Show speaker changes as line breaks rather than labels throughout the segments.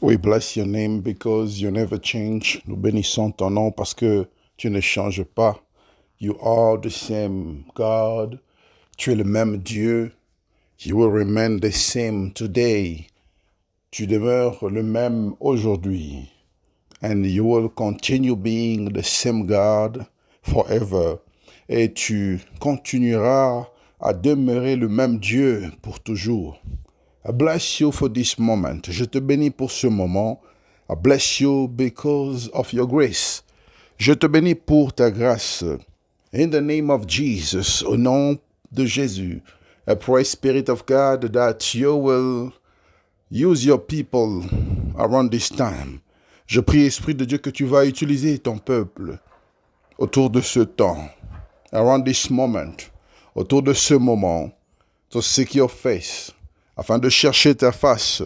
We bless your name because you never change. Nous bénissons ton nom parce que tu ne changes pas. You are the same God. Tu es le même Dieu. You will remain the same today. Tu demeures le même aujourd'hui. And you will continue being the same God forever. Et tu continueras à demeurer le même Dieu pour toujours. I bless you for this moment. Je te bénis pour ce moment. I bless you because of your grace. Je te bénis pour ta grâce. In the name of Jesus, au nom de Jésus, I pray, Spirit of God, that you will use your people around this time. Je prie, Esprit de Dieu, que tu vas utiliser ton peuple autour de ce temps, around this moment, autour de ce moment, to seek your face, afin de chercher ta face.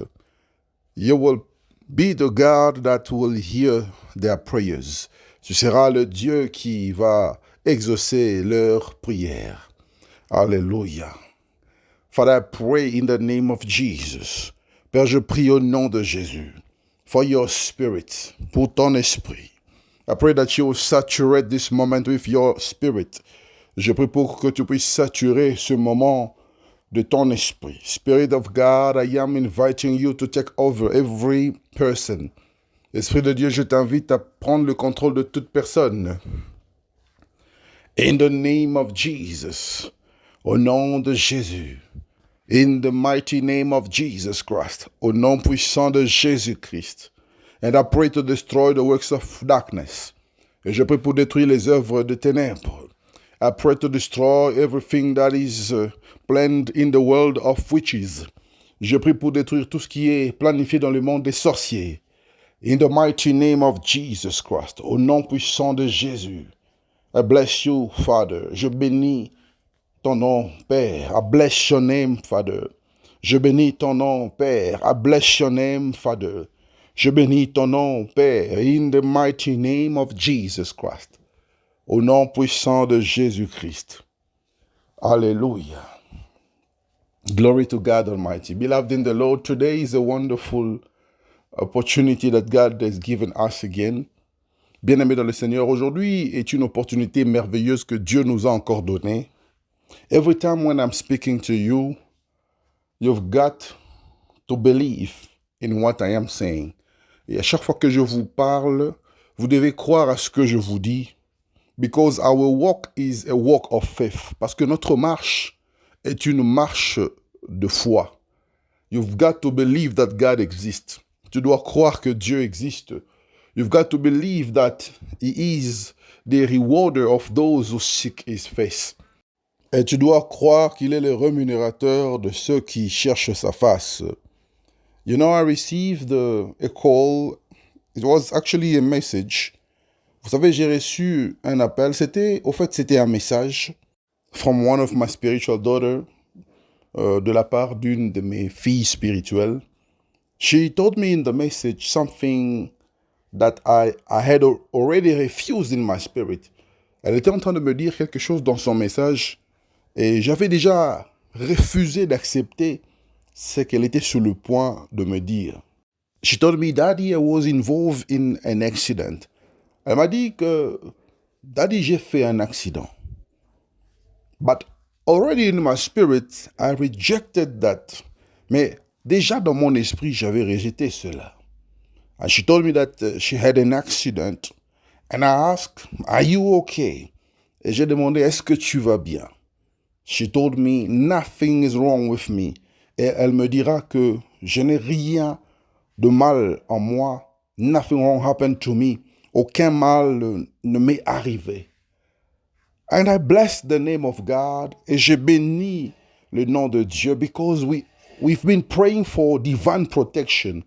You will be the God that will hear their prayers. Tu seras le Dieu qui va exaucer leurs prières. Alléluia. Father, I pray in the name of Jesus. Père, je prie au nom de Jésus. For your spirit, pour ton esprit. I pray that you will saturate this moment with your spirit. Je prie pour que tu puisses saturer ce moment de ton esprit. Spirit of God, I am inviting you to take over every person. Esprit de Dieu, je t'invite à prendre le contrôle de toute personne. In the name of Jesus, au nom de Jésus. In the mighty name of Jesus Christ, au nom puissant de Jésus-Christ. And I pray to destroy the works of darkness. Et je prie pour détruire les œuvres de ténèbres. I pray to destroy everything that is planned in the world of witches. Je prie pour détruire tout ce qui est planifié dans le monde des sorciers. In the mighty name of Jesus Christ, au nom puissant de Jésus. I bless you, Father. Je bénis ton nom, Père. I bless your name, Father. Je bénis ton nom, Père. I bless your name, Father. Je bénis ton nom, Père. In the mighty name of Jesus Christ. Au nom puissant de Jésus-Christ. Hallelujah. Glory to God Almighty. Beloved in the Lord, today is a wonderful opportunity that God has given us again. Bien-aimés dans le Seigneur, aujourd'hui est une opportunité merveilleuse que Dieu nous a encore donnée. Every time when I'm speaking to you, you've got to believe in what I am saying. Et à chaque fois que je vous parle, vous devez croire à ce que je vous dis. Because our walk is a walk of faith. Parce que notre marche est une marche de foi. You've got to believe that God exists. Tu dois croire que Dieu existe. You've got to believe that He is the rewarder of those who seek His face. Et tu dois croire qu'il est le rémunérateur de ceux qui cherchent sa face. You know, I received a call. It was actually a message. Vous savez, j'ai reçu un appel. C'était un message from one of my spiritual daughters, de la part d'une de mes filles spirituelles. She told me in the message something that I had already refused in my spirit. Elle était en train de me dire quelque chose dans son message et j'avais déjà refusé d'accepter ce qu'elle était sur le point de me dire. She told me, Daddy, I was involved in an accident. Elle m'a dit que, Daddy, j'ai fait un accident. But already in my spirit, I rejected that. Mais déjà dans mon esprit, j'avais rejeté cela. And she told me that she had an accident. And I asked, are you okay? Et j'ai demandé, est-ce que tu vas bien? She told me, nothing is wrong with me. Et elle me dira que je n'ai rien de mal en moi. Nothing wrong happened to me. Aucun mal ne m'est arrivé. And I bless the name of God. Et je bénis le nom de Dieu because we've been praying for divine protection.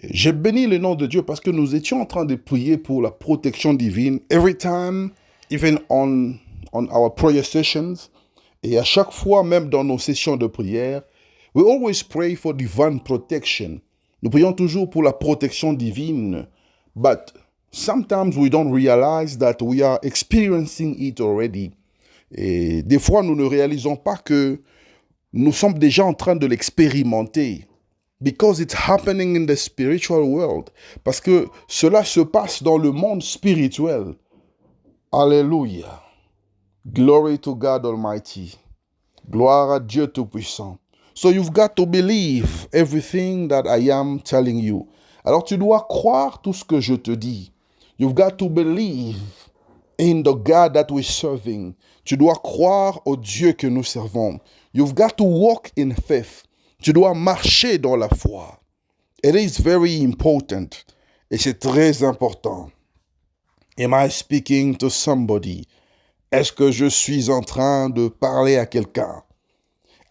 J'ai béni le nom de Dieu parce que nous étions en train de prier pour la protection divine. Every time, even on our prayer sessions, et à chaque fois, même dans nos sessions de prière, we always pray for divine protection. Nous prions toujours pour la protection divine. But sometimes we don't realize that we are experiencing it already. Et des fois, nous ne réalisons pas que nous sommes déjà en train de l'expérimenter. Because it's happening in the spiritual world. Parce que cela se passe dans le monde spirituel. Alléluia. Glory to God Almighty. Gloire à Dieu Tout-Puissant. So you've got to believe everything that I am telling you. Alors tu dois croire tout ce que je te dis. You've got to believe in the God that we're serving. Tu dois croire au Dieu que nous servons. You've got to walk in faith. Tu dois marcher dans la foi. It is very important. Et c'est très important. Am I speaking to somebody? Est-ce que je suis en train de parler à quelqu'un?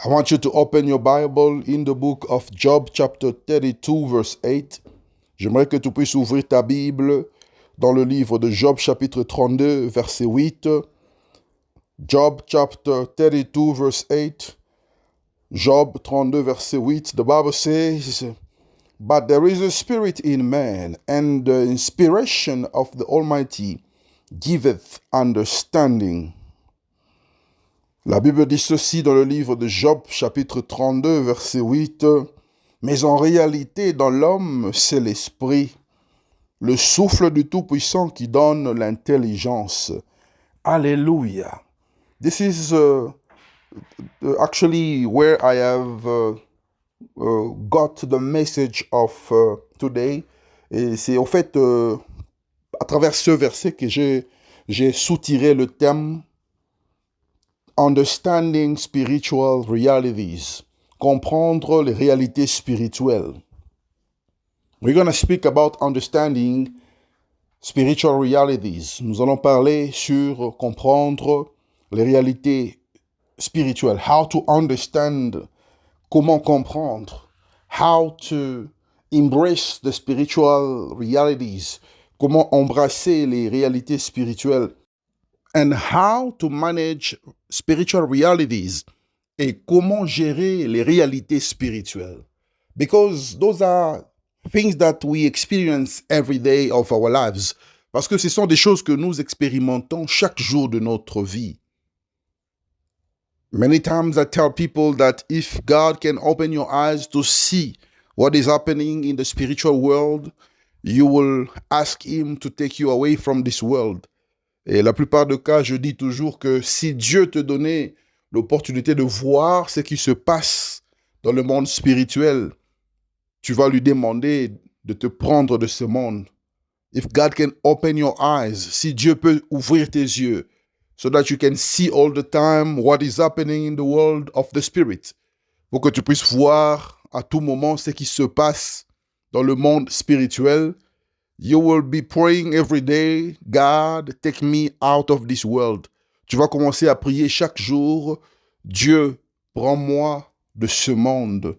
I want you to open your Bible in the book of Job chapter 32 verse 8. J'aimerais que tu puisses ouvrir ta Bible dans le livre de Job chapitre 32 verset 8. Job chapter 32 verse 8. Job 32 verset 8. The Bible says, "But there is a spirit in man, and the inspiration of the Almighty giveth understanding." La Bible dit ceci dans le livre de Job, chapitre 32, verset 8. « Mais en réalité, dans l'homme, c'est l'esprit, le souffle du Tout-Puissant qui donne l'intelligence. » Alléluia. This is actually where I have got the message of today. Et c'est au fait à travers ce verset que j'ai soutiré le thème Understanding Spiritual Realities. Comprendre les réalités spirituelles. We're going to speak about understanding spiritual realities. Nous allons parler sur comprendre les réalités spirituelles. How to understand, comment comprendre. How to embrace the spiritual realities. Comment embrasser les réalités spirituelles. And how to manage spiritual realities. Et comment gérer les réalités spirituelles. Because those are things that we experience every day of our lives. Parce que ce sont des choses que nous expérimentons chaque jour de notre vie. Many times I tell people that if God can open your eyes to see what is happening in the spiritual world, you will ask Him to take you away from this world. Et la plupart des cas, je dis toujours que si Dieu te donnait l'opportunité de voir ce qui se passe dans le monde spirituel, tu vas lui demander de te prendre de ce monde. If God can open your eyes, si Dieu peut ouvrir tes yeux, so that you can see all the time what is happening in the world of the spirit, pour que tu puisses voir à tout moment ce qui se passe dans le monde spirituel, you will be praying every day, God, take me out of this world. Tu vas commencer à prier chaque jour, Dieu, prends-moi de ce monde.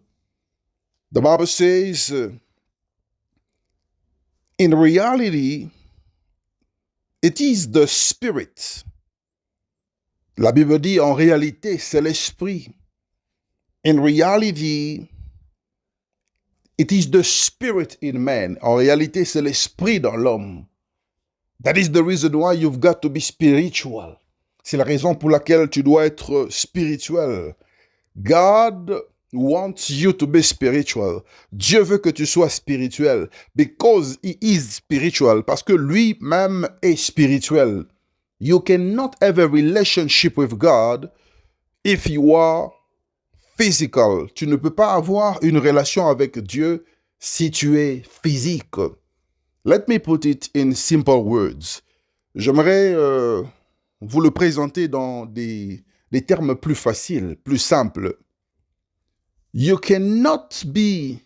The Bible says, in reality, it is the spirit. La Bible dit, en réalité, c'est l'esprit. In reality, it is the spirit in man. En réalité, c'est l'esprit dans l'homme. That is the reason why you've got to be spiritual. C'est la raison pour laquelle tu dois être spirituel. God wants you to be spiritual. Dieu veut que tu sois spirituel. Because he is spiritual. Parce que lui-même est spirituel. You cannot have a relationship with God if you are physical. Tu ne peux pas avoir une relation avec Dieu si tu es physique. Let me put it in simple words. J'aimerais vous le présenter dans des termes plus faciles, plus simples. You cannot be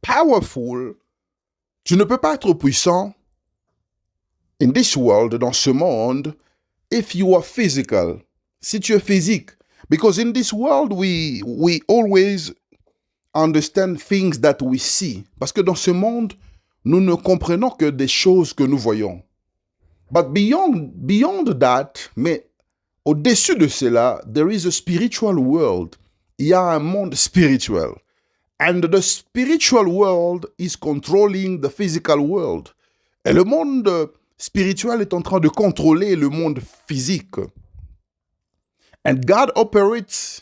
powerful. Tu ne peux pas être puissant in this world, dans ce monde, if you are physical. Si tu es physique. Because in this world, we always understand things that we see. Parce que dans ce monde, nous ne comprenons que des choses que nous voyons. But beyond that, mais au-dessus de cela, there is a spiritual world. Il y a un monde spirituel. And the spiritual world is controlling the physical world. Et le monde spirituel est en train de contrôler le monde physique. And God operates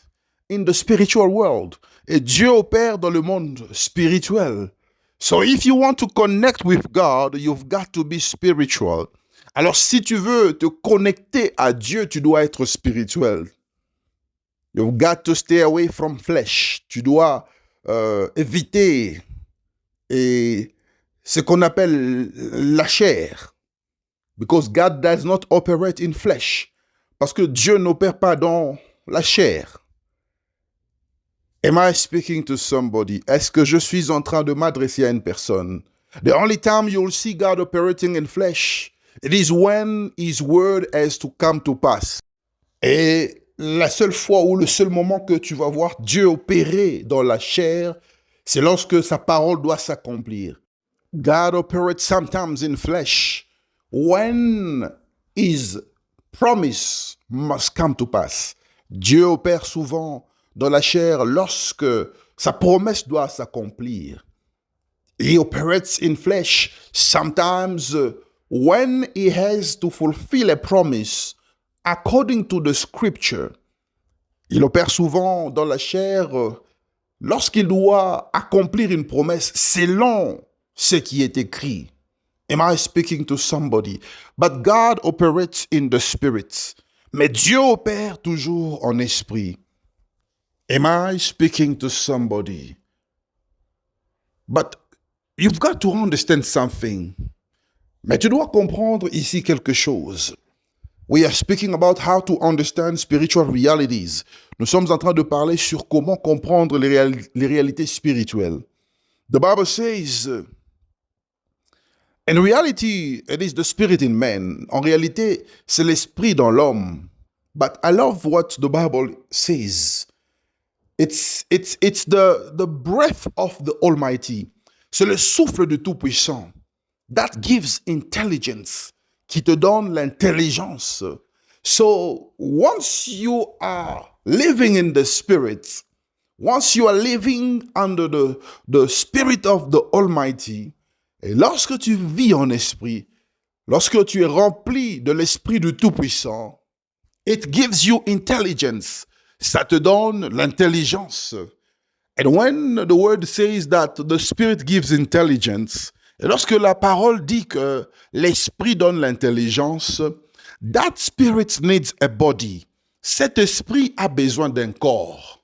in the spiritual world. Et Dieu opère dans le monde spirituel. So if you want to connect with God, you've got to be spiritual. Alors si tu veux te connecter à Dieu, tu dois être spirituel. You've got to stay away from flesh. Tu dois éviter ce qu'on appelle la chair. Because God does not operate in flesh. Parce que Dieu n'opère pas dans la chair. Am I speaking to somebody? Est-ce que je suis en train de m'adresser à une personne? The only time you will see God operating in flesh, it is when His word has to come to pass. Et la seule fois ou le seul moment que tu vas voir Dieu opérer dans la chair, c'est lorsque sa parole doit s'accomplir. God operates sometimes in flesh when His promise must come to pass. Dieu opère souvent dans la chair lorsque sa promesse doit s'accomplir. He operates in flesh sometimes when he has to fulfill a promise according to the scripture. Il opère souvent dans la chair lorsqu'il doit accomplir une promesse selon ce qui est écrit. Am I speaking to somebody? But God operates in the spirit. Mais Dieu opère toujours en esprit. Am I speaking to somebody? But you've got to understand something. Mais tu dois comprendre ici quelque chose. We are speaking about how to understand spiritual realities. Nous sommes en train de parler sur comment comprendre les réalités spirituelles. The Bible says, in reality, it is the spirit in man. En réalité, c'est l'esprit dans l'homme. But I love what the Bible says. It's the breath of the Almighty. C'est le souffle du Tout-Puissant. That gives intelligence. Qui te donne l'intelligence. So, once you are living in the Spirit, once you are living under the Spirit of the Almighty, et lorsque tu vis en esprit, lorsque tu es rempli de l'Esprit du Tout-Puissant, it gives you intelligence. Ça te donne l'intelligence. And when the word says that the Spirit gives intelligence, et lorsque la parole dit que l'Esprit donne l'intelligence, that Spirit needs a body. Cet esprit a besoin d'un corps.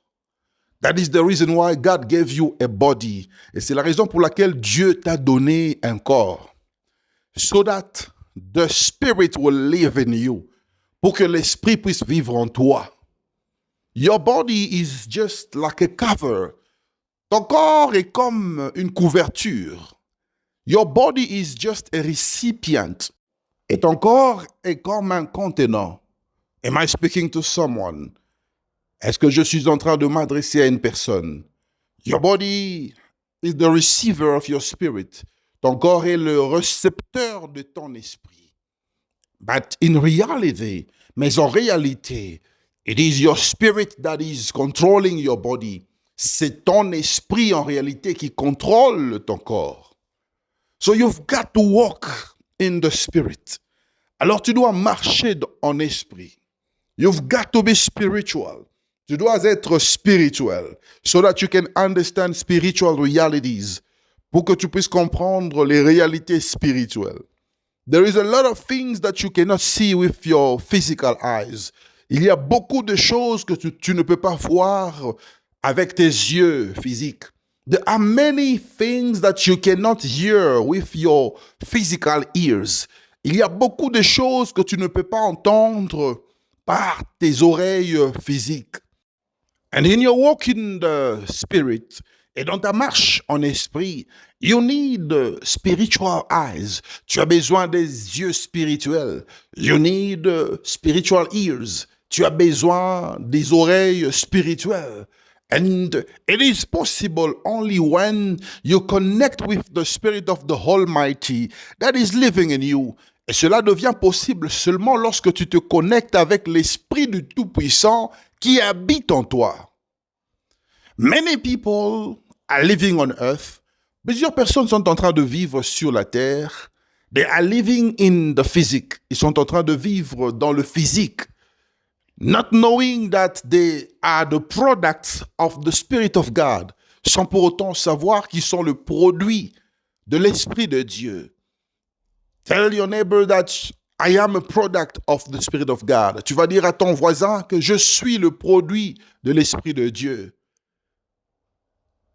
That is the reason why God gave you a body. Et c'est la raison pour laquelle Dieu t'a donné un corps. So that the Spirit will live in you. Pour que l'Esprit puisse vivre en toi. Your body is just like a cover. Ton corps est comme une couverture. Your body is just a recipient. Et ton corps est comme un contenant. Am I speaking to someone? Est-ce que je suis en train de m'adresser à une personne? Your body is the receiver of your spirit. Ton corps est le récepteur de ton esprit. But in reality, mais en réalité, it is your spirit that is controlling your body. C'est ton esprit en réalité qui contrôle ton corps. So you've got to walk in the spirit. Alors tu dois marcher en esprit. You've got to be spiritual. Tu dois être spirituel so that you can understand spiritual realities. Pour que tu puisses comprendre les réalités spirituelles. There is a lot of things that you cannot see with your physical eyes. Il y a beaucoup de choses que tu ne peux pas voir avec tes yeux physiques. There are many things that you cannot hear with your physical ears. Il y a beaucoup de choses que tu ne peux pas entendre par tes oreilles physiques. And in your walk in the spirit, et dans ta marche en esprit, you need spiritual eyes. Tu as besoin des yeux spirituels. You need spiritual ears. Tu as besoin des oreilles spirituelles. And it is possible only when you connect with the Spirit of the Almighty that is living in you. Et cela devient possible seulement lorsque tu te connectes avec l'Esprit du Tout-Puissant qui habite en toi. Many people are living on earth. Plusieurs personnes sont en train de vivre sur la terre. They are living in the physique. Ils sont en train de vivre dans le physique. not knowing that they are the products of the Spirit of God, sans pour autant savoir qu'ils sont le produit de l'Esprit de Dieu. Tell your neighbor that I am a product of the Spirit of God. Tu vas dire à ton voisin que je suis le produit de l'Esprit de Dieu.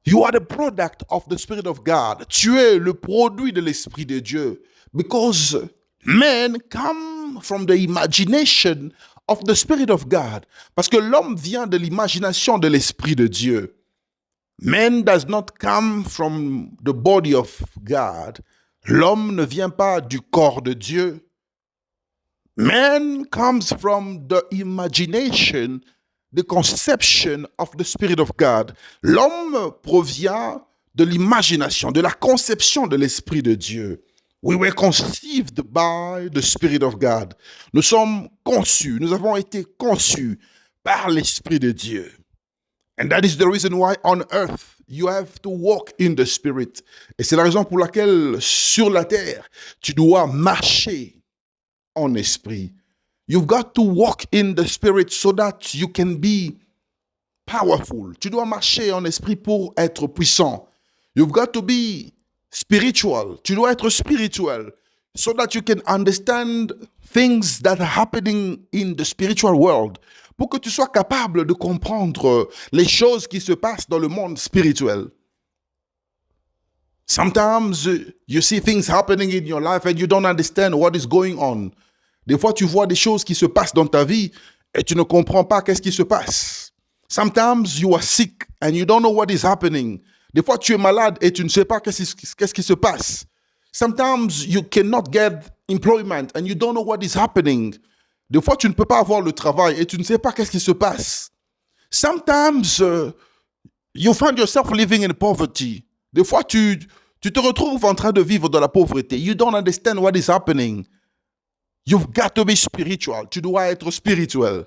You are the product of the Spirit of God. Tu es le produit de l'Esprit de Dieu. Because men come from the imagination of the Spirit of God. Parce que l'homme vient de l'imagination de l'Esprit de Dieu. Man does not come from the body of God. L'homme ne vient pas du corps de Dieu. Man comes from the imagination, the conception of the Spirit of God. L'homme provient de l'imagination, de la conception de l'Esprit de Dieu. We were conceived by the Spirit of God. Nous sommes conçus, nous avons été conçus par l'Esprit de Dieu. And that is the reason why on earth you have to walk in the Spirit. Et c'est la raison pour laquelle sur la terre, tu dois marcher en esprit. You've got to walk in the Spirit so that you can be powerful. Tu dois marcher en esprit pour être puissant. You've got to be spiritual. Tu dois être spirituel so that you can understand things that are happening in the spiritual world. Pour que tu sois capable de comprendre les choses qui se passent dans le monde spirituel. Sometimes you see things happening in your life and you don't understand what is going on. Des fois, tu vois des choses qui se passent dans ta vie et tu ne comprends pas qu'est-ce qui se passe. Sometimes you are sick and you don't know what is happening. Des fois, tu es malade et tu ne sais pas qu'est-ce qui se passe. Sometimes you cannot get employment and you don't know what is happening. Des fois, tu ne peux pas avoir le travail et tu ne sais pas qu'est-ce qui se passe. Sometimes you find yourself living in poverty. Des fois, tu te retrouves en train de vivre dans la pauvreté. You don't understand what is happening. You've got to be spiritual. Tu dois être spirituel.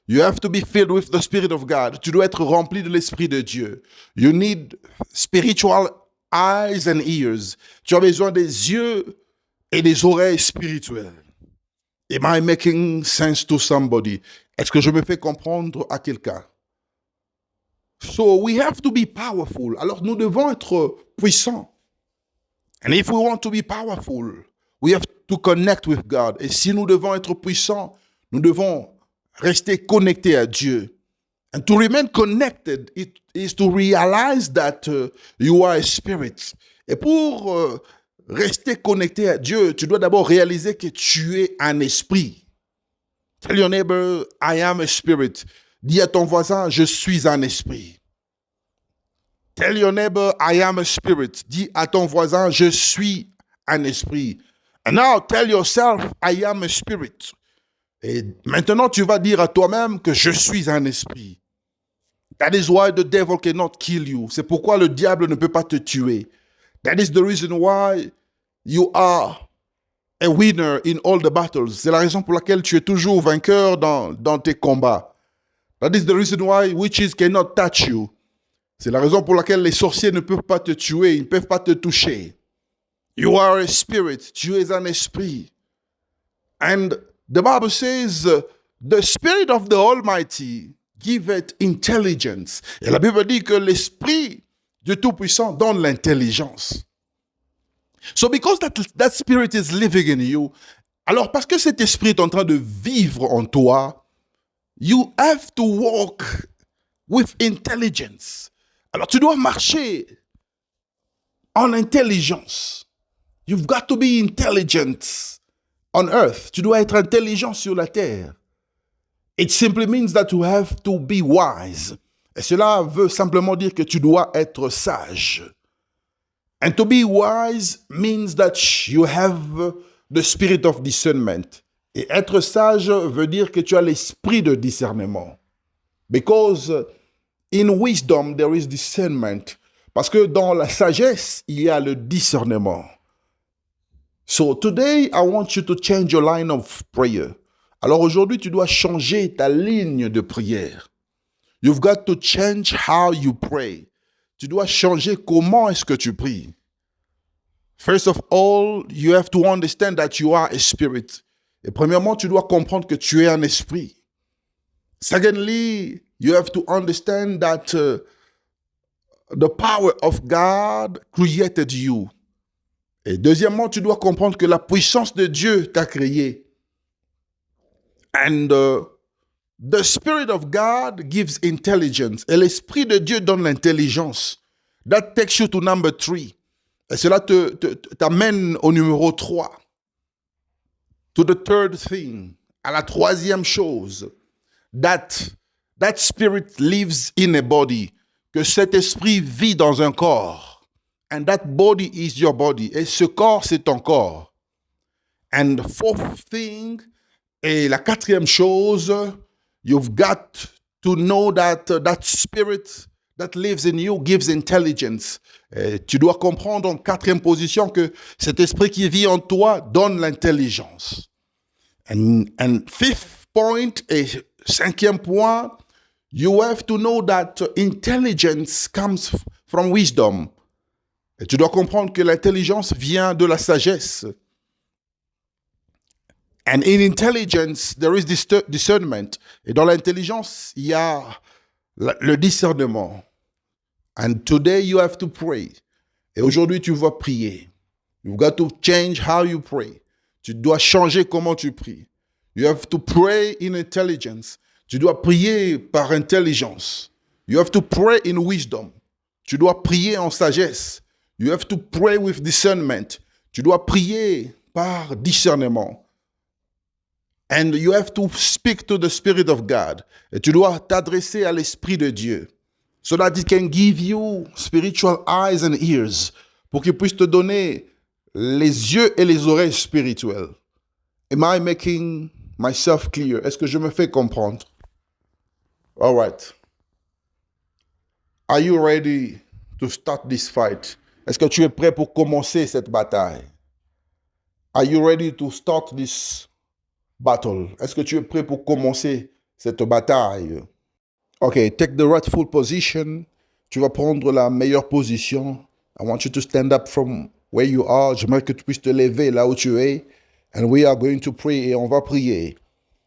You have to be filled with the Spirit of God. Tu dois être rempli de l'Esprit de Dieu. You need spiritual eyes and ears. Tu as besoin des yeux et des oreilles spirituelles. Am I making sense to somebody? Est-ce que je me fais comprendre à quelqu'un? So we have to be powerful. Alors nous devons être puissants. And if we want to be powerful, we have to connect with God. Et si nous devons être puissants, nous devons rester connectés à Dieu. And to remain connected, it is to realize that you are a spirit. Et pour rester connecté à Dieu, tu dois d'abord réaliser que tu es un esprit. Tell your neighbor, I am a spirit. Dis à ton voisin, je suis un esprit. Tell your neighbor, I am a spirit. Dis à ton voisin, je suis un esprit. And now tell yourself, I am a spirit. Et maintenant, tu vas dire à toi-même que je suis un esprit. That is why the devil cannot kill you. C'est pourquoi le diable ne peut pas te tuer. That is the reason why you are a winner in all the battles. C'est la raison pour laquelle tu es toujours vainqueur dans tes combats. That is the reason why witches cannot touch you. C'est la raison pour laquelle les sorciers ne peuvent pas te tuer, ils ne peuvent pas te toucher. You are a spirit. Tu es un esprit. And the Bible says, the Spirit of the Almighty giveth intelligence. Et la Bible dit que l'Esprit du Tout-Puissant donne l'intelligence. So because that Spirit is living in you, alors parce que cet esprit est en train de vivre en toi, you have to walk with intelligence. Alors tu dois marcher en intelligence. You've got to be intelligent on earth. Tu dois être intelligent sur la terre. It simply means that you have to be wise. Et cela veut simplement dire que tu dois être sage. And to be wise means that you have the spirit of discernment. Et être sage veut dire que tu as l'esprit de discernement. Because in wisdom there is discernment. Parce que dans la sagesse, il y a le discernement. So today, I want you to change your line of prayer. Alors aujourd'hui, tu dois changer ta ligne de prière. You've got to change how you pray. Tu dois changer comment est-ce que tu pries. First of all, you have to understand that you are a spirit. Et premièrement, tu dois comprendre que tu es un esprit. Secondly, you have to understand that the power of God created you. Et deuxièmement, tu dois comprendre que la puissance de Dieu t'a créé. And the Spirit of God gives intelligence. Et l'Esprit de Dieu donne l'intelligence. That takes you to number 3. Et cela t'amène au numéro 3. To the third thing. À la troisième chose. That spirit lives in a body. Que cet esprit vit dans un corps. And that body is your body. Et ce corps, c'est ton corps. And the fourth thing, et la quatrième chose, you've got to know that that spirit that lives in you gives intelligence. Et tu dois comprendre en quatrième position que cet esprit qui vit en toi donne l'intelligence. And fifth point, et cinquième point, you have to know that intelligence comes from wisdom. Et tu dois comprendre que l'intelligence vient de la sagesse. And in intelligence, there is discernment. Et dans l'intelligence, il y a le discernement. And today you have to pray. Et aujourd'hui, tu vas prier. You've got to change how you pray. Tu dois changer comment tu pries. You have to pray in intelligence. Tu dois prier par intelligence. You have to pray in wisdom. Tu dois prier en sagesse. You have to pray with discernment. Tu dois prier par discernement. And you have to speak to the Spirit of God. Et tu dois t'adresser à l'Esprit de Dieu. So that it can give you spiritual eyes and ears. Pour qu'il puisse te donner les yeux et les oreilles spirituelles. Am I making myself clear? Est-ce que je me fais comprendre? All right. Are you ready to start this fight? Est-ce que tu es prêt pour commencer cette bataille? Are you ready to start this battle? Est-ce que tu es prêt pour commencer cette bataille? Okay, take the rightful position. Tu vas prendre la meilleure position. I want you to stand up from where you are. J'aimerais que tu puisses te lever là où tu es. And we are going to pray. Et on va prier.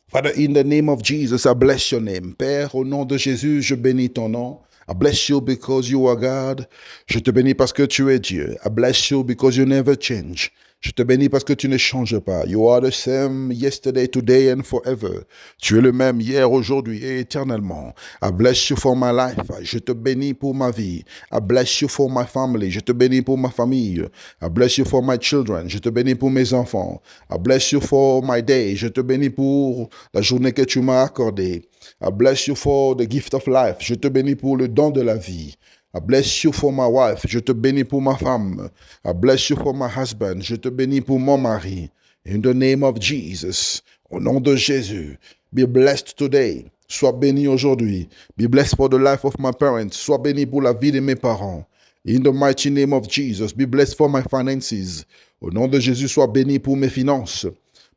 Father, in the name of Jesus, I bless your name. Père, au nom de Jésus, je bénis ton nom. I bless you because you are God. Je te bénis parce que tu es Dieu. I bless you because you never change. Je te bénis parce que tu ne changes pas. You are the same yesterday, today and forever. Tu es le même hier, aujourd'hui et éternellement. I bless you for my life. Je te bénis pour ma vie. I bless you for my family. Je te bénis pour ma famille. I bless you for my children. Je te bénis pour mes enfants. I bless you for my day. Je te bénis pour la journée que tu m'as accordée. I bless you for the gift of life. Je te bénis pour le don de la vie. I bless you for my wife. Je te bénis pour ma femme. I bless you for my husband. Je te bénis pour mon mari. In the name of Jesus. Au nom de Jésus. Be blessed today. Sois béni aujourd'hui. Be blessed for the life of my parents. Sois béni pour la vie de mes parents. In the mighty name of Jesus. Be blessed for my finances. Au nom de Jésus, sois béni pour mes finances.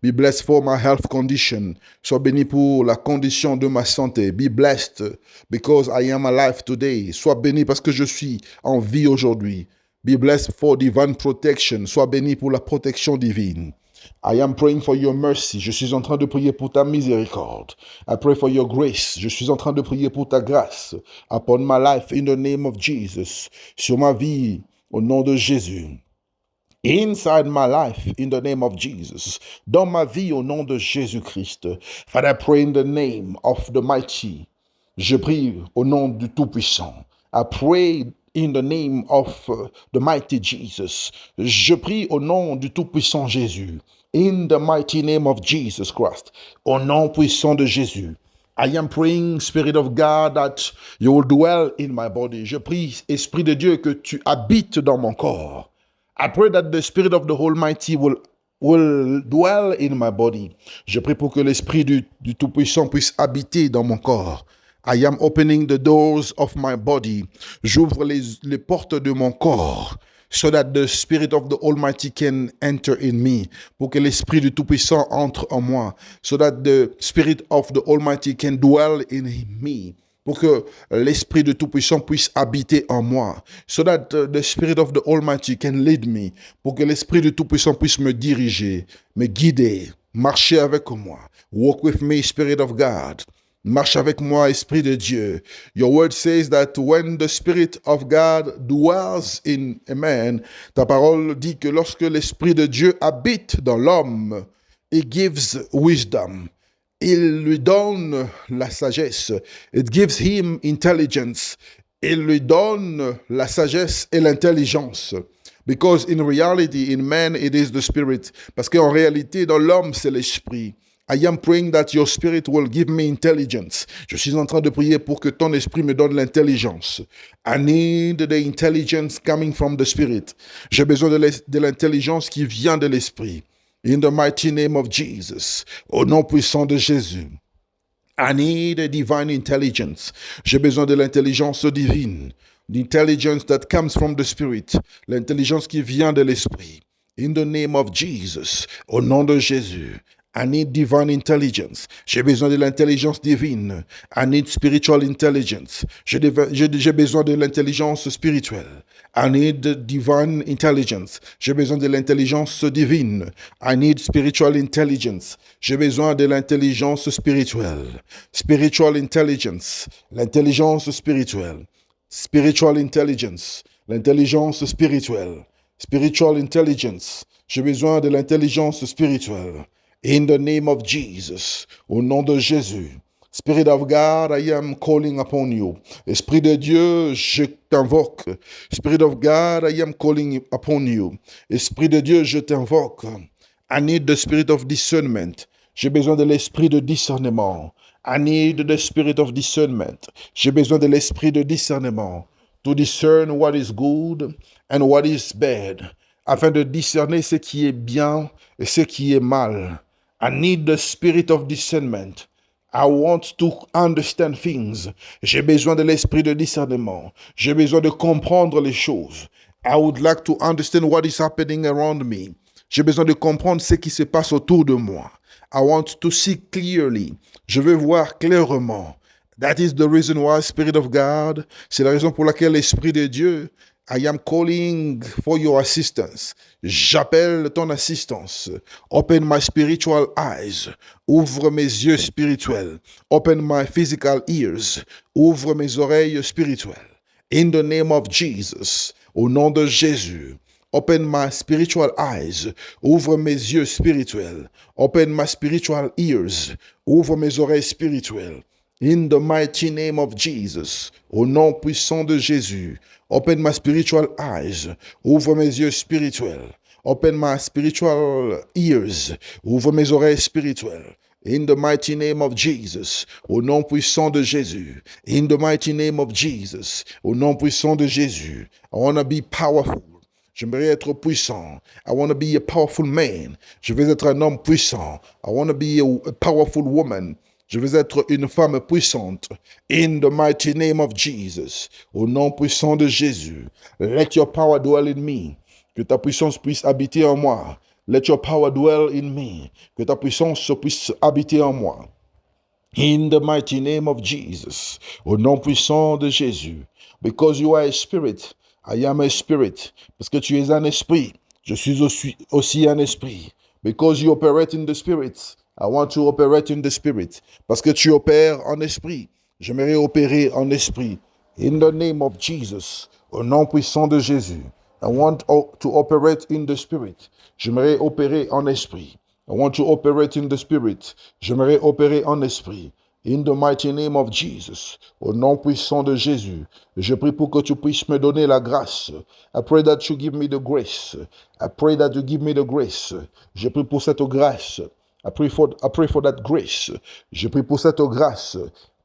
Be blessed for my health condition. Sois béni pour la condition de ma santé. Be blessed because I am alive today. Sois béni parce que je suis en vie aujourd'hui. Be blessed for divine protection. Sois béni pour la protection divine. I am praying for your mercy. Je suis en train de prier pour ta miséricorde. I pray for your grace. Je suis en train de prier pour ta grâce. Upon my life in the name of Jesus. Sur ma vie, au nom de Jésus. Inside my life, in the name of Jesus. Dans ma vie, au nom de Jésus-Christ. Father, I pray in the name of the mighty. Je prie au nom du Tout-Puissant. I pray in the name of the mighty Jesus. Je prie au nom du Tout-Puissant Jésus. In the mighty name of Jesus Christ. Au nom puissant de Jésus. I am praying, Spirit of God, that you will dwell in my body. Je prie, Esprit de Dieu, que tu habites dans mon corps. I pray that the Spirit of the Almighty will dwell in my body. Je prie pour que l'Esprit du Tout-Puissant puisse habiter dans mon corps. I am opening the doors of my body. J'ouvre les portes de mon corps. So that the Spirit of the Almighty can enter in me. Pour que l'Esprit du Tout-Puissant entre en moi. So that the Spirit of the Almighty can dwell in me. Pour que l'Esprit de Tout-Puissant puisse habiter en moi. So that the Spirit of the Almighty can lead me. Pour que l'Esprit de Tout-Puissant puisse me diriger, me guider, marcher avec moi. Walk with me, Spirit of God. Marche avec moi, Esprit de Dieu. Your word says that when the Spirit of God dwells in a man, ta parole dit que lorsque l'Esprit de Dieu habite dans l'homme, it gives wisdom. Il lui donne la sagesse. It gives him intelligence. Il lui donne la sagesse et l'intelligence. Because in reality, in man, it is the Spirit. Parce qu'en réalité, dans l'homme, c'est l'Esprit. I am praying that your spirit will give me intelligence. Je suis en train de prier pour que ton esprit me donne l'intelligence. I need the intelligence coming from the spirit. J'ai besoin de l'intelligence qui vient de l'esprit. In the mighty name of Jesus. Au nom puissant de Jésus. I need a divine intelligence. J'ai besoin de l'intelligence divine. The intelligence that comes from the spirit. L'intelligence qui vient de l'esprit. In the name of Jesus. Au nom de Jésus. I need divine intelligence. J'ai besoin de l'intelligence divine. I need spiritual intelligence. J'ai besoin de l'intelligence spirituelle. I need divine intelligence. J'ai besoin de l'intelligence divine. I need spiritual intelligence. J'ai besoin de l'intelligence spirituelle. Spiritual intelligence. L'intelligence spirituelle. Spiritual intelligence. L'intelligence spirituelle. Spiritual intelligence. J'ai besoin de l'intelligence spirituelle. In the name of Jesus, au nom de Jésus. Spirit of God, I am calling upon you. Esprit de Dieu, je t'invoque. Spirit of God, I am calling upon you. Esprit de Dieu, je t'invoque. I need the spirit of discernment. J'ai besoin de l'esprit de discernement. I need the spirit of discernment. J'ai besoin de l'esprit de discernement. To discern what is good and what is bad. Afin de discerner ce qui est bien et ce qui est mal. I need the spirit of discernment. I want to understand things. J'ai besoin de l'esprit de discernement. J'ai besoin de comprendre les choses. I would like to understand what is happening around me. J'ai besoin de comprendre ce qui se passe autour de moi. I want to see clearly. Je veux voir clairement. That is the reason why, Spirit of God, c'est la raison pour laquelle l'Esprit de Dieu, I am calling for your assistance. J'appelle ton assistance. Open my spiritual eyes. Ouvre mes yeux spirituels. Open my physical ears. Ouvre mes oreilles spirituelles. In the name of Jesus. Au nom de Jésus. Open my spiritual eyes. Ouvre mes yeux spirituels. Open my spiritual ears. Ouvre mes oreilles spirituelles. In the mighty name of Jesus, au nom puissant de Jésus, open my spiritual eyes, ouvre mes yeux spirituels, open my spiritual ears, ouvre mes oreilles spirituelles. In the mighty name of Jesus, au nom puissant de Jésus, in the mighty name of Jesus, au nom puissant de Jésus, I want to be powerful. J'aimerais être puissant. I want to be a powerful man. Je veux être un homme puissant. I want to be a powerful woman. Je veux être une femme puissante. In the mighty name of Jesus. Au nom puissant de Jésus. Let your power dwell in me. Que ta puissance puisse habiter en moi. Let your power dwell in me. Que ta puissance puisse habiter en moi. In the mighty name of Jesus. Au nom puissant de Jésus. Because you are a spirit. I am a spirit. Parce que tu es un esprit. Je suis aussi un esprit. Because you operate in the spirit. I want to operate in the spirit. Parce que tu opères en esprit. J'aimerais opérer en esprit. In the name of Jesus. Au nom puissant de Jésus. I want to operate in the spirit. J'aimerais opérer en esprit. I want to operate in the spirit. J'aimerais opérer en esprit. In the mighty name of Jesus. Au nom puissant de Jésus. Je prie pour que tu puisses me donner la grâce. I pray that you give me the grace. I pray that you give me the grace. Je prie pour cette grâce. I pray for that grace. Je prie pour cette grâce.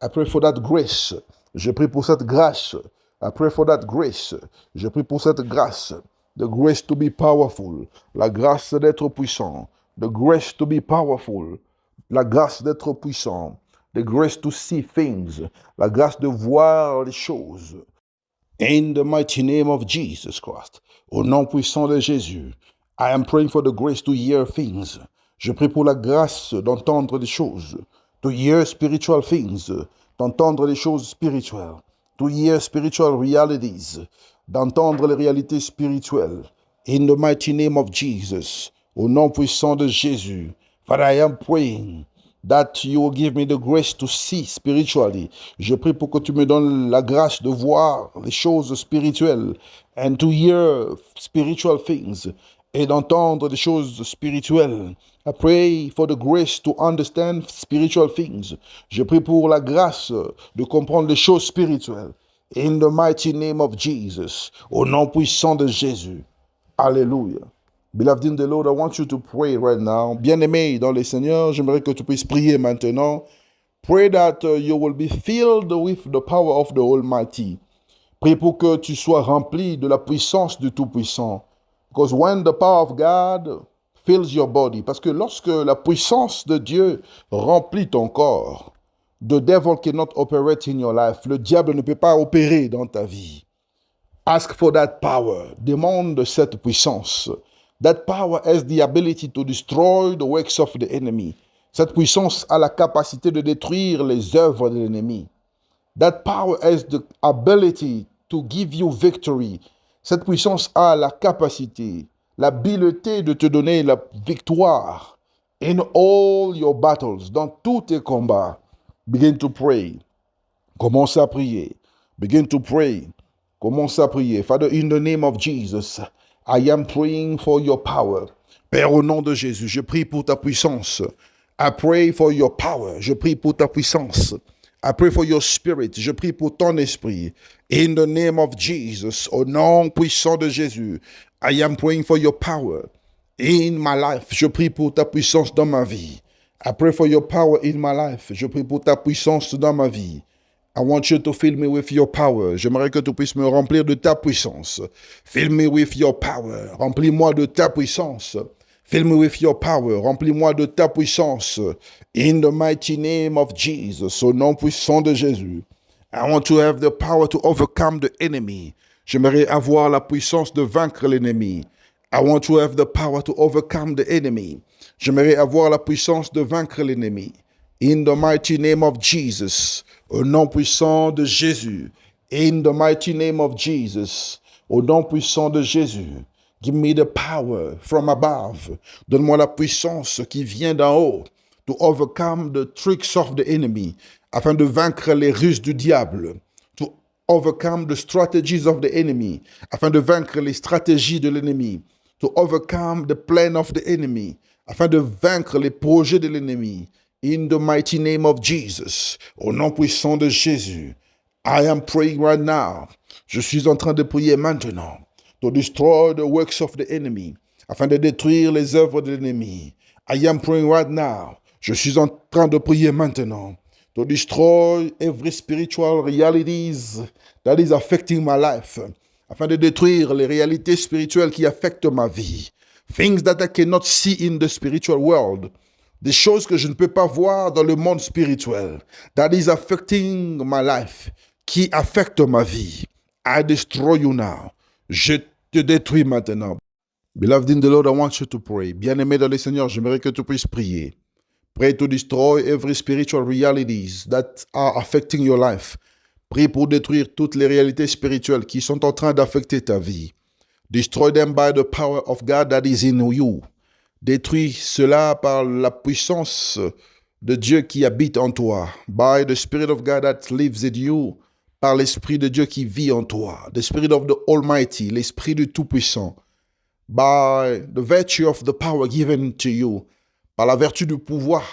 I pray for that grace. Je prie pour cette grâce. I pray for that grace. Je prie pour cette grâce. The grace to be powerful. La grâce d'être puissant. The grace to be powerful. La grâce d'être puissant. The grace to see things. La grâce de voir les choses. In the mighty name of Jesus Christ. Au nom puissant de Jésus. I am praying for the grace to hear things. Je prie pour la grâce d'entendre des choses. To hear spiritual things. D'entendre les choses spirituelles. To hear spiritual realities. D'entendre les réalités spirituelles. In the mighty name of Jesus. Au nom puissant de Jésus. Father, I am praying that you will give me the grace to see spiritually. Je prie pour que tu me donnes la grâce de voir les choses spirituelles and to hear spiritual things et d'entendre des choses spirituelles. I pray for the grace to understand spiritual things. Je prie pour la grâce de comprendre les choses spirituelles. In the mighty name of Jesus, au nom puissant de Jésus. Alléluia. Beloved in the Lord, I want you to pray right now. Bien-aimé dans le Seigneur, j'aimerais que tu puisses prier maintenant. Pray that you will be filled with the power of the Almighty. Prie pour que tu sois rempli de la puissance du Tout-Puissant. Because when the power of God fills your body, parce que lorsque la puissance de Dieu remplit ton corps, the devil cannot operate in your life. Le diable ne peut pas opérer dans ta vie. Ask for that power. Demande cette puissance. That power has the ability to destroy the works of the enemy. Cette puissance a la capacité de détruire les œuvres de l'ennemi. That power has the ability to give you victory. Cette puissance a la capacité, l'habileté de te donner la victoire in all your battles, dans tous tes combats. Begin to pray. Commence à prier. Begin to pray. Commence à prier. Father, in the name of Jesus, I am praying for your power. Père, au nom de Jésus, je prie pour ta puissance. I pray for your power. Je prie pour ta puissance. I pray for your spirit. Je prie pour ton esprit. In the name of Jesus, au nom puissant de Jésus, I am praying for your power in my life. Je prie pour ta puissance dans ma vie. I pray for your power in my life. Je prie pour ta puissance dans ma vie. I want you to fill me with your power. J'aimerais que tu puisses me remplir de ta puissance. Fill me with your power. Remplis-moi de ta puissance. Fill me with your power. Remplis-moi de ta puissance. In the mighty name of Jesus. Au nom puissant de Jésus. I want to have the power to overcome the enemy. J'aimerais avoir la puissance de vaincre l'ennemi. I want to have the power to overcome the enemy. J'aimerais avoir la puissance de vaincre l'ennemi. In the mighty name of Jesus. Au nom puissant de Jésus. In the mighty name of Jesus. Au nom puissant de Jésus. Give me the power from above. Donne-moi la puissance qui vient d'en haut. To overcome the tricks of the enemy. Afin de vaincre les ruses du diable. To overcome the strategies of the enemy. Afin de vaincre les stratégies de l'ennemi. To overcome the plan of the enemy. Afin de vaincre les projets de l'ennemi. In the mighty name of Jesus, au nom puissant de Jésus, I am praying right now. Je suis en train de prier maintenant. To destroy the works of the enemy, afin de détruire les œuvres de l'ennemi. I am praying right now. Je suis en train de prier maintenant. To destroy every spiritual realities that is affecting my life, afin de détruire les réalités spirituelles qui affectent ma vie. Things that I cannot see in the spiritual world. Des choses que je ne peux pas voir dans le monde spirituel. That is affecting my life. Qui affecte ma vie. I destroy you now. Je te détruis maintenant. Beloved in the Lord, I want you to pray. Bien-aimé dans le Seigneur, j'aimerais que tu puisses prier. Pray to destroy every spiritual realities that are affecting your life. Prie pour détruire toutes les réalités spirituelles qui sont en train d'affecter ta vie. Destroy them by the power of God that is in you. Détruis cela par la puissance de Dieu qui habite en toi. By the Spirit of God that lives in you. Par l'Esprit de Dieu qui vit en toi. The Spirit of the Almighty, l'Esprit du Tout-Puissant. By the virtue of the power given to you. Par la vertu du pouvoir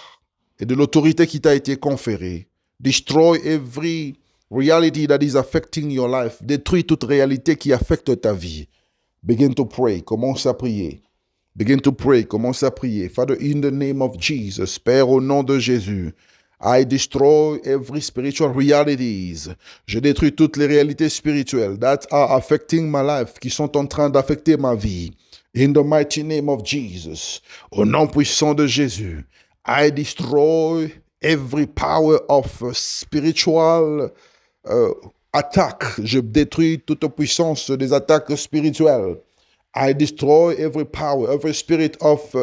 et de l'autorité qui t'a été conférée. Destroy every reality that is affecting your life. Détruis toute réalité qui affecte ta vie. Begin to pray. Commence à prier. Begin to pray. Commence à prier. Father, in the name of Jesus, Père, au nom de Jésus, I destroy every spiritual realities. Je détruis toutes les réalités spirituelles that are affecting my life, qui sont en train d'affecter ma vie. In the mighty name of Jesus, au nom puissant de Jésus, I destroy every power of spiritual attack. Je détruis toute puissance des attaques spirituelles. I destroy every power, every spirit of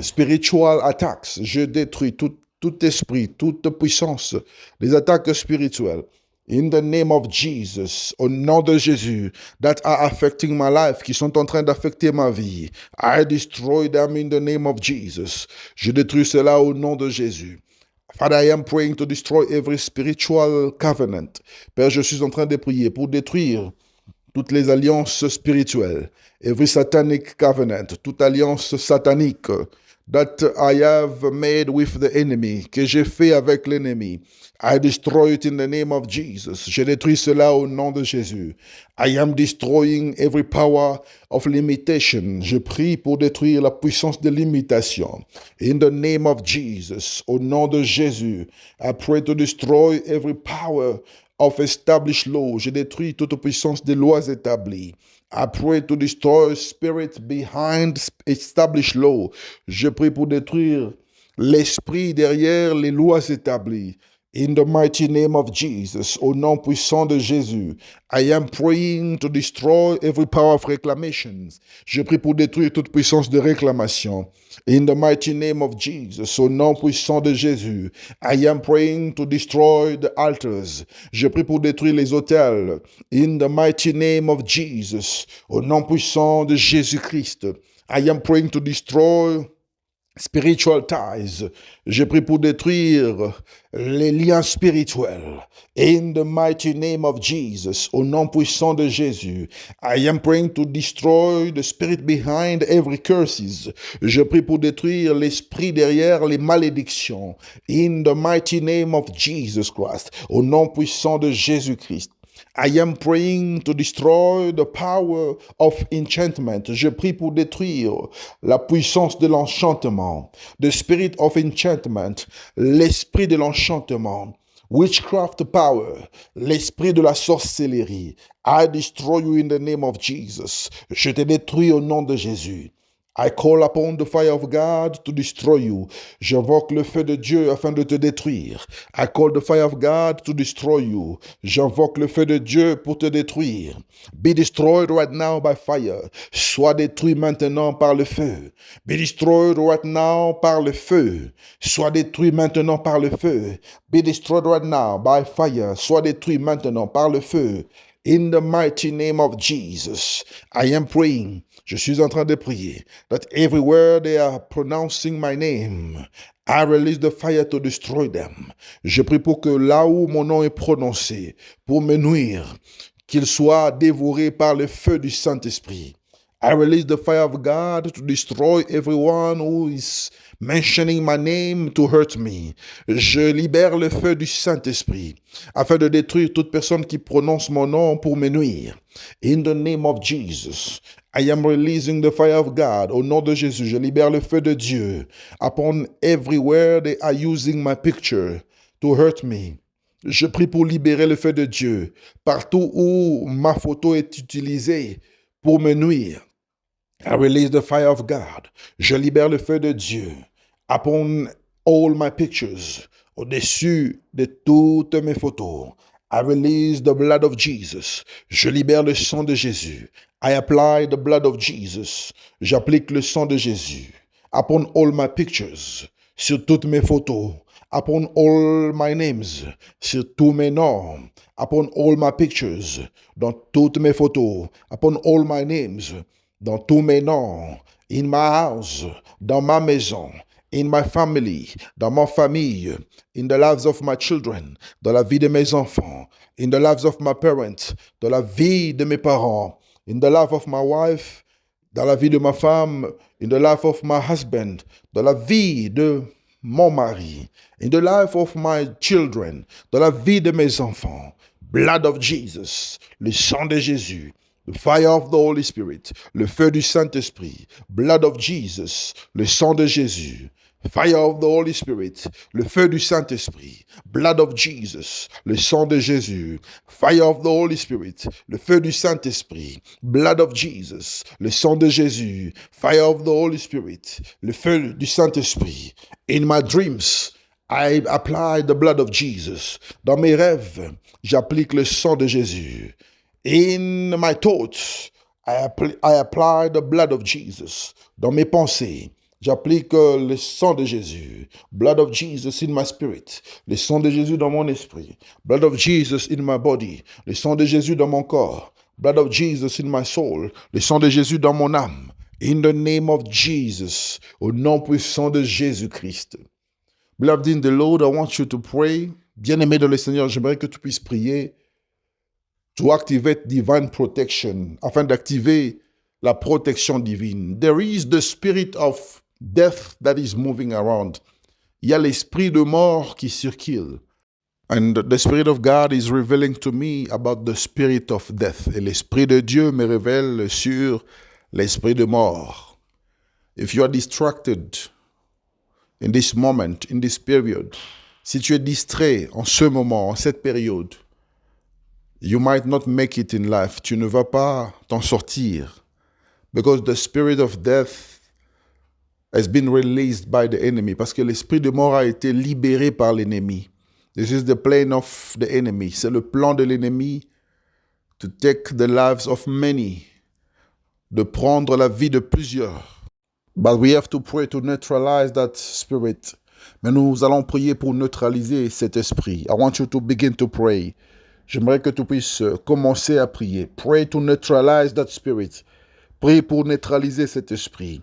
spiritual attacks. Je détruis tout esprit, toute puissance des attaques spirituelles. In the name of Jesus, au nom de Jésus, that are affecting my life, qui sont en train d'affecter ma vie. I destroy them in the name of Jesus. Je détruis cela au nom de Jésus. Father, I am praying to destroy every spiritual covenant. Père, je suis en train de prier pour détruire toutes les alliances spirituelles, every satanic covenant, toute alliance satanique that I have made with the enemy, que j'ai fait avec l'ennemi. I destroy it in the name of Jesus. Je détruis cela au nom de Jésus. I am destroying every power of limitation. Je prie pour détruire la puissance de l'imitation. In the name of Jesus, au nom de Jésus, I pray to destroy every power of established law. Je détruis toute puissance des lois établies. I pray to destroy spirit behind established law. Je prie pour détruire l'esprit derrière les lois établies. In the mighty name of Jesus, au nom puissant de Jésus, I am praying to destroy every power of reclamations. Je prie pour détruire toute puissance de réclamation. In the mighty name of Jesus, au nom puissant de Jésus, I am praying to destroy the altars. Je prie pour détruire les autels. In the mighty name of Jesus, au nom puissant de Jésus-Christ, I am praying to destroy spiritual ties. Je prie pour détruire les liens spirituels. In the mighty name of Jesus, au nom puissant de Jésus, I am praying to destroy the spirit behind every curses. Je prie pour détruire l'esprit derrière les malédictions. In the mighty name of Jesus Christ, au nom puissant de Jésus-Christ. I am praying to destroy the power of enchantment. Je prie pour détruire la puissance de l'enchantement. The spirit of enchantment, l'esprit de l'enchantement. Witchcraft power, l'esprit de la sorcellerie. I destroy you in the name of Jesus. Je te détruis au nom de Jésus. I call upon the fire of God to destroy you. J'invoque le feu de Dieu afin de te détruire. I call the fire of God to destroy you. J'invoque le feu de Dieu pour te détruire. Be destroyed right now by fire. Sois détruit maintenant par le feu. Be destroyed right now par le feu. Sois détruit maintenant par le feu. Be destroyed right now by fire. Sois détruit maintenant par le feu. In the mighty name of Jesus, I am praying. Je suis en train de prier that everywhere they are pronouncing my name, I release the fire to destroy them. Je prie pour que là où mon nom est prononcé, pour me nuire, qu'il soit dévoré par le feu du Saint-Esprit. I release the fire of God to destroy everyone who is mentioning my name to hurt me. Je libère le feu du Saint-Esprit afin de détruire toute personne qui prononce mon nom pour me nuire. In the name of Jesus, I am releasing the fire of God. Au nom de Jésus, je libère le feu de Dieu upon everywhere they are using my picture to hurt me. Je prie pour libérer le feu de Dieu partout où ma photo est utilisée pour me nuire. I release the fire of God. Je libère le feu de Dieu upon all my pictures, au-dessus de toutes mes photos. I release the blood of Jesus. Je libère le sang de Jésus. I apply the blood of Jesus. J'applique le sang de Jésus upon all my pictures, sur toutes mes photos, upon all my names, sur tous mes noms, upon all my pictures, dans toutes mes photos, upon all my names, dans tous mes noms, in my house, dans ma maison, in my family, dans ma famille, in the lives of my children, dans la vie de mes enfants, in the lives of my parents, dans la vie de mes parents, in the life of my wife, dans la vie de ma femme, in the life of my husband, dans la vie de mon mari, in the life of my children, dans la vie de mes enfants. Blood of Jesus, le sang de Jésus. The fire of the Holy Spirit, le feu du Saint-Esprit, blood of Jesus, le sang de Jésus, fire of the Holy Spirit, le feu du Saint-Esprit, blood of Jesus, le sang de Jésus, fire of the Holy Spirit, le feu du Saint-Esprit, blood of Jesus, le sang de Jésus, fire of the Holy Spirit, le feu du Saint-Esprit. In my dreams, I apply the blood of Jesus. Dans mes rêves, j'applique le sang de Jésus. In my thoughts, I apply the blood of Jesus. Dans mes pensées, j'applique le sang de Jésus. Blood of Jesus in my spirit. Le sang de Jésus dans mon esprit. Blood of Jesus in my body. Le sang de Jésus dans mon corps. Blood of Jesus in my soul. Le sang de Jésus dans mon âme. In the name of Jesus. Au nom puissant de Jésus-Christ. Beloved in the Lord, I want you to pray. Bien-aimé dans le Seigneur, j'aimerais que tu puisses prier to activate divine protection, afin d'activer la protection divine. There is the spirit of death that is moving around. Il y a l'esprit de mort qui circule. And the Spirit of God is revealing to me about the spirit of death. Et l'Esprit de Dieu me révèle sur l'esprit de mort. If you are distracted in this moment, in this period, si tu es distrait en ce moment, en cette période, you might not make it in life. Tu ne vas pas t'en sortir. Because the spirit of death has been released by the enemy. Parce que l'esprit de mort a été libéré par l'ennemi. This is the plan of the enemy. C'est le plan de l'ennemi to take the lives of many, de prendre la vie de plusieurs. But we have to pray to neutralize that spirit. Mais nous allons prier pour neutraliser cet esprit. I want you to begin to pray. J'aimerais que tu puisses commencer à prier. Pray to neutralize that spirit. Prie pour neutraliser cet esprit.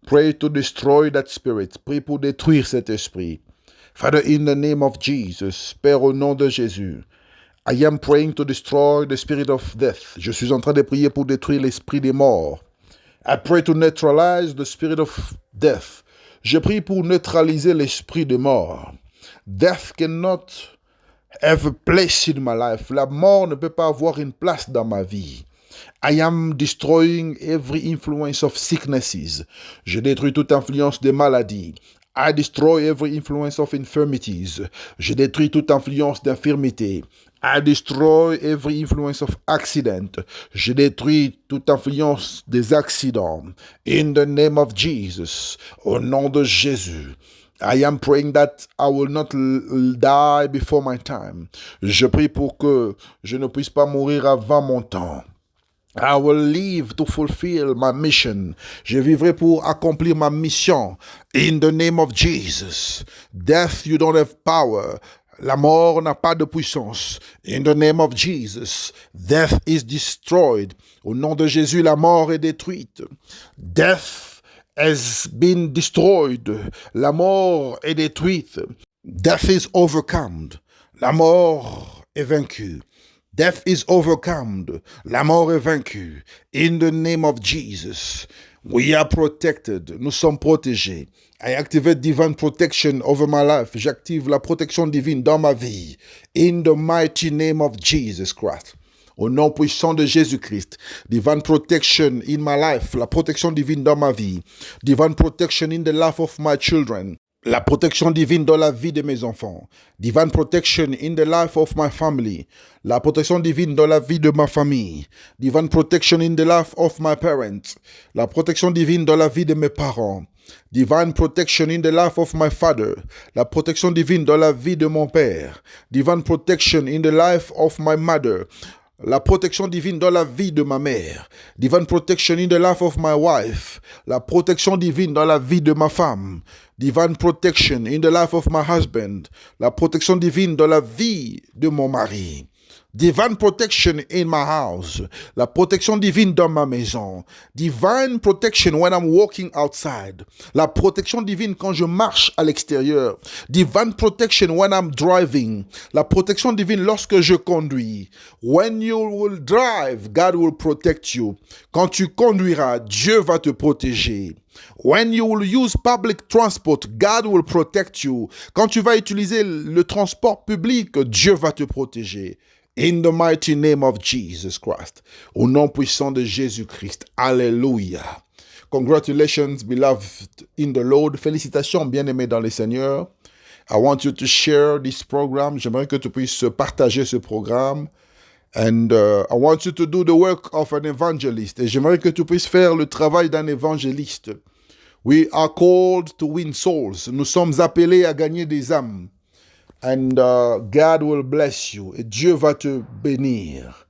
Pray to destroy that spirit. Prie pour détruire cet esprit. Father, in the name of Jesus, Père, au nom de Jésus, I am praying to destroy the spirit of death. Je suis en train de prier pour détruire l'esprit des morts. I pray to neutralize the spirit of death. Je prie pour neutraliser l'esprit de mort. Death cannot have a place in my life. La mort ne peut pas avoir une place dans ma vie. I am destroying every influence of sicknesses. Je détruis toute influence de maladies. I destroy every influence of infirmities. Je détruis toute influence d'infirmité. I destroy every influence of accident. Je détruis toute influence des accidents. In the name of Jesus. Au nom de Jésus. I am praying that I will not die before my time. Je prie pour que je ne puisse pas mourir avant mon temps. I will live to fulfill my mission. Je vivrai pour accomplir ma mission. In the name of Jesus. Death, you don't have power. La mort n'a pas de puissance. In the name of Jesus. Death is destroyed. Au nom de Jésus, la mort est détruite. Death has been destroyed. La mort est détruite. Death is overcome. La mort est vaincue. Death is overcome. La mort est vaincue. In the name of Jesus. We are protected. Nous sommes protégés. I activate divine protection over my life. J'active la protection divine dans ma vie. In the mighty name of Jesus Christ. Au nom puissant de Jésus-Christ. Divine protection in my life. La protection divine dans ma vie. Divine protection in the life of my children. La protection divine dans la vie de mes enfants. Divine protection in the life of my family. La protection divine dans la vie de ma famille. Divine protection in the life of my parents. La protection divine dans la vie de mes parents. Divine protection in the life of my father. La protection divine dans la vie de mon père. Divine protection in the life of my mother. La protection divine dans la vie de ma mère. Divine protection in the life of my wife. La protection divine dans la vie de ma femme. Divine protection in the life of my husband. La protection divine dans la vie de mon mari. Divine protection in my house. La protection divine dans ma maison. Divine protection when I'm walking outside. La protection divine quand je marche à l'extérieur. Divine protection when I'm driving. La protection divine lorsque je conduis. When you will drive, God will protect you. Quand tu conduiras, Dieu va te protéger. When you will use public transport, God will protect you. Quand tu vas utiliser le transport public, Dieu va te protéger. In the mighty name of Jesus Christ. Au nom puissant de Jésus-Christ. Alléluia. Congratulations, beloved in the Lord. Félicitations, bien-aimés dans le Seigneur. I want you to share this program. J'aimerais que tu puisses partager ce programme. And I want you to do the work of an evangelist. Et j'aimerais que tu puisses faire le travail d'un évangéliste. We are called to win souls. Nous sommes appelés à gagner des âmes. And God will bless you. Et Dieu va te bénir.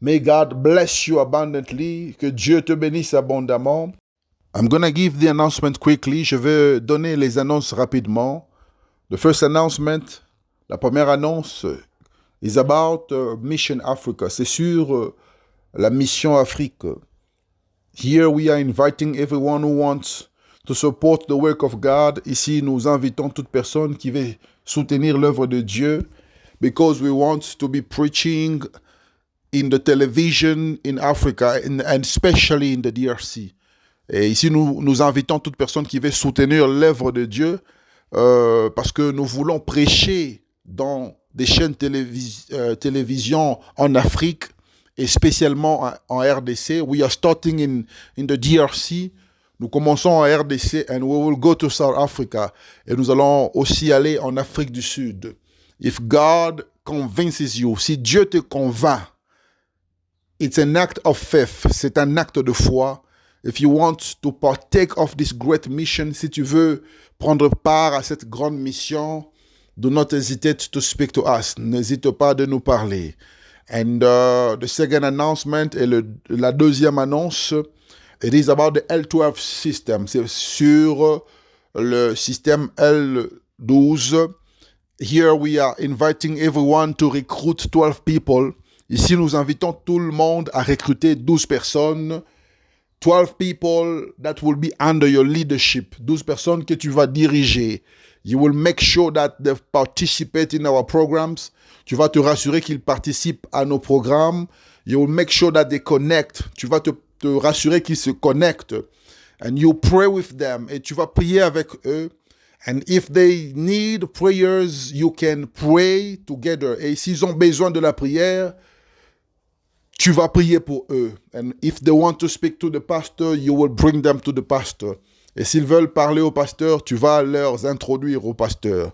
May God bless you abundantly. Que Dieu te bénisse abondamment. I'm going to give the announcement quickly. Je vais donner les annonces rapidement. The first announcement, la première annonce, is about Mission Africa. C'est sur la mission Afrique. Here we are inviting everyone who wants to support the work of God. Ici, nous invitons toute personne qui veut soutenir l'œuvre de Dieu, because we want to be preaching in the television in Africa and especially in the DRC. Et ici, nous invitons toute personne qui veut soutenir l'œuvre de Dieu, parce que nous voulons prêcher dans des chaînes télévision en Afrique et spécialement en RDC. We are starting in the DRC. Nous commençons en RDC and we will go to South Africa. Et nous allons aussi aller en Afrique du Sud. If God convinces you, si Dieu te convainc, it's an act of faith. C'est un acte de foi. If you want to partake of this great mission, si tu veux prendre part à cette grande mission, do not hesitate to speak to us. N'hésite pas de nous parler. And the second announcement, et la deuxième annonce, it is about the L12 system. C'est sur le système L12. Here we are inviting everyone to recruit 12 people. Ici, nous invitons tout le monde à recruter 12 personnes. 12 people that will be under your leadership. 12 personnes que tu vas diriger. You will make sure that they participate in our programs. Tu vas te rassurer qu'ils participent à nos programmes. You will make sure that they connect. Tu vas te rassurer qu'ils se connectent. And you pray with them. Et tu vas prier avec eux. And if they need prayers, you can pray together. Et s'ils ont besoin de la prière, tu vas prier pour eux. And if they want to speak to the pastor, you will bring them to the pastor. Et s'ils veulent parler au pasteur, tu vas leur introduire au pasteur.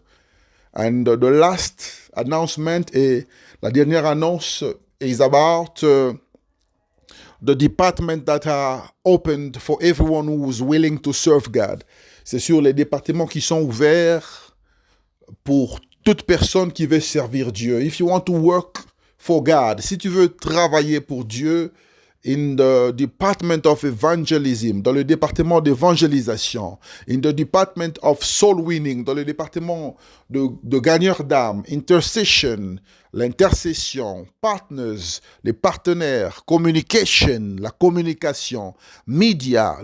And the last announcement, et la dernière annonce, is about the department that are opened for everyone who is willing to serve God. C'est sur les départements qui sont ouverts pour toute personne qui veut servir Dieu. If you want to work for God, si tu veux travailler pour Dieu, in the department of evangelism, dans le département d'évangélisation, in the department of soul winning, dans le département de gagneurs d'âmes, intercession, l'intercession, partners, les partenaires, communication, la communication, media,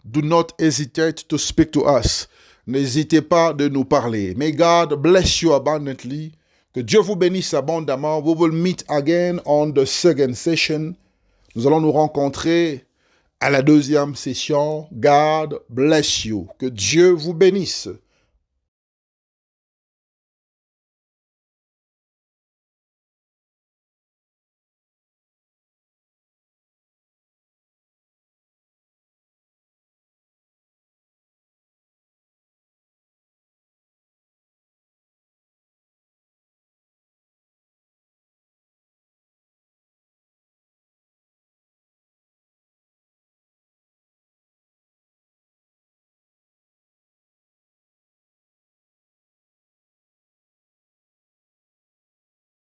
do not hesitate to speak to us. N'hésitez pas de nous parler. May God bless you abundantly. Que Dieu vous bénisse abondamment. We will meet again on the second session. Nous allons nous rencontrer à la deuxième session. God bless you. Que Dieu vous bénisse.